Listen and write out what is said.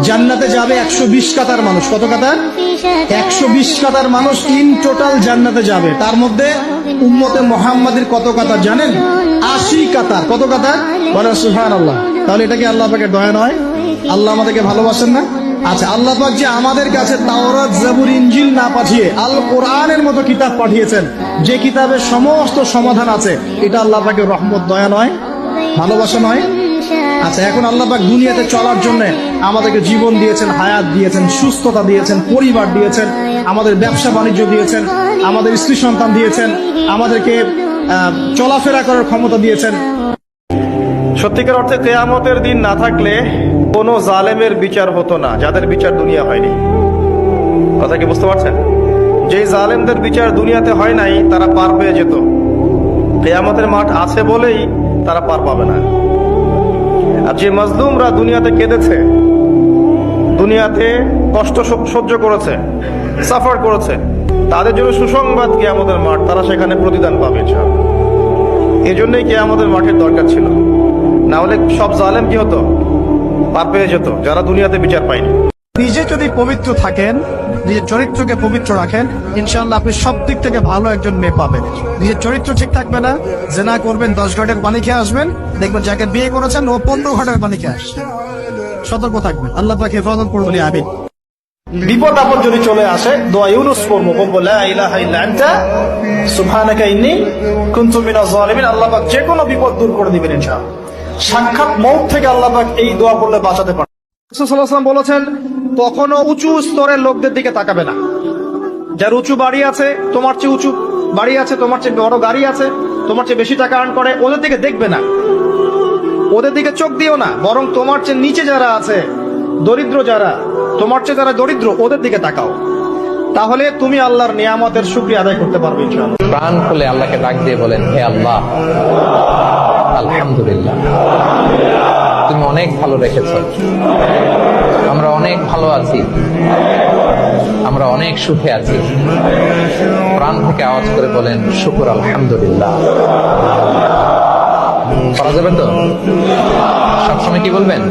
জান্নাতে যাবে 120 কাতার মানুষ। কত কাতার? 120 কাতার মানুষ ইন টোটাল জান্নাতে যাবে। তার মধ্যে উম্মতে মুহাম্মাদের কত কাতার জানেন? 80 কাতার। কত কাতার? বলেন সুবহানাল্লাহ। তাহলে এটা কি আল্লাহ পাকের দয়া নয়? আল্লাহ আমাদেরকে ভালোবাসেন না? আচ্ছা, আল্লাহ পাক যে আমাদের কাছে তাওরাত, জাবুর, ইনজিল না পাঠিয়ে আল কোরআনের মতো কিতাব পাঠিয়েছেন, যে কিতাবের সমস্ত সমাধান আছে, এটা আল্লাহ পাকের রহমত, দয়া নয়? ভালোবাসা নয়? আচ্ছা, এখন আল্লাহ পাক দুনিয়াতে চলার জন্য আমাদেরকে জীবন দিয়েছেন, হায়াত দিয়েছেন, সুস্থতা দিয়েছেন, পরিবার দিয়েছেন, আমাদের ব্যবসা বাণিজ্য দিয়েছেন, আমাদের স্ত্রী সন্তান দিয়েছেন, আমাদেরকে চলাফেরা করার ক্ষমতা দিয়েছেন। সত্যিকার অর্থে কিয়ামতের দিন না থাকলে কোনো জালেমের বিচার হতো না, যাদের বিচার দুনিয়া হয়নি। কথা কি বুঝতে পারছেন? যে জালেমদের বিচার দুনিয়াতে হয় নাই, তারা পার পেয়ে যেত। কিয়ামতের মাঠ আছে বলেই তারা পার পাবে না। আর যে মাজলুমরা দুনিয়াতে কেঁদেছে, দুনিয়াতে কষ্ট সহ্য করেছে, সাফার করেছে, তাদের জন্য সুসংবাদ কিয়ামতের মাঠ, তারা সেখানে প্রতিদান পাবে। এই জন্যই কিয়ামতের মাঠের দরকার ছিল। না হলে সব জালেম কি হতো? পার পেয়ে যেত, যারা দুনিয়াতে বিচার পায়নি। নিজে যদি পবিত্র থাকেন, নিজের চরিত্রকে পবিত্র রাখেন, ইনশাআল্লাহ আপনি সব দিক থেকে ভালো একজন মেয়ে পাবেন। নিজের চরিত্র ঠিক থাকবে না, জেনা করবেন, 10 ঘন্টার পানি খেয়ে আসবেন, দেখবেন যাকে বিয়ে করেছেন ও 15 ঘন্টার পানি খেয়ে আসছে। সতর্ক থাকবেন। আল্লাহ পাক হেফাজত করুন, বলি আমিন। বিপদ আপদ যদি চলে আসে, দোয়া ইউনুস পড়বো, বলবো লা ইলাহা ইল্লা আনতা সুবহানাকা ইন্নী কুনতু মিনাজ জালিমিন। আল্লাহ পাক যে কোনো বিপদ দূর করে দিবেন ইনশাআল্লাহ। সাক্ষাৎ মউত থেকে আল্লাহ পাক এই দোয়া পড়লে বাঁচাতে পারেন। রাসূল সাল্লাল্লাহু আলাইহি ওয়াসাল্লাম বলেছেন, কখনো উঁচু স্তরের লোকদের দিকে তাকাবে না। যার উঁচু বাড়ি আছে, তোমার চেয়ে উঁচু বাড়ি আছে, তোমার চেয়ে বড় গাড়ি আছে, তোমার চেয়ে বেশি টাকা আর্ন করে, ওদের দিকে দেখবে না, ওদের দিকে চোখ দিও না। বরং তোমার চেয়ে নিচে যারা আছে, দরিদ্র যারা, তোমার চেয়ে যারা দরিদ্র, ওদের দিকে তাকাও। তাহলে তুমি আল্লাহর নিয়ামতের শুকরিয়া আদায় করতে পারবে ইনশাআল্লাহ। প্রাণ খুলে আল্লাহকে ডাক দিয়ে বলেন, হে আল্লাহ, আলহামদুলিল্লাহ, তুমি অনেক ভালো রেখেছ, আমরা অনেক ভালো আছি, আমরা অনেক সুখে আছি। প্রাণ থেকে আওয়াজ করে বলেন, শুকর আলহামদুলিল্লাহ। করা যাবে তো? সবসময় কি বলবেন?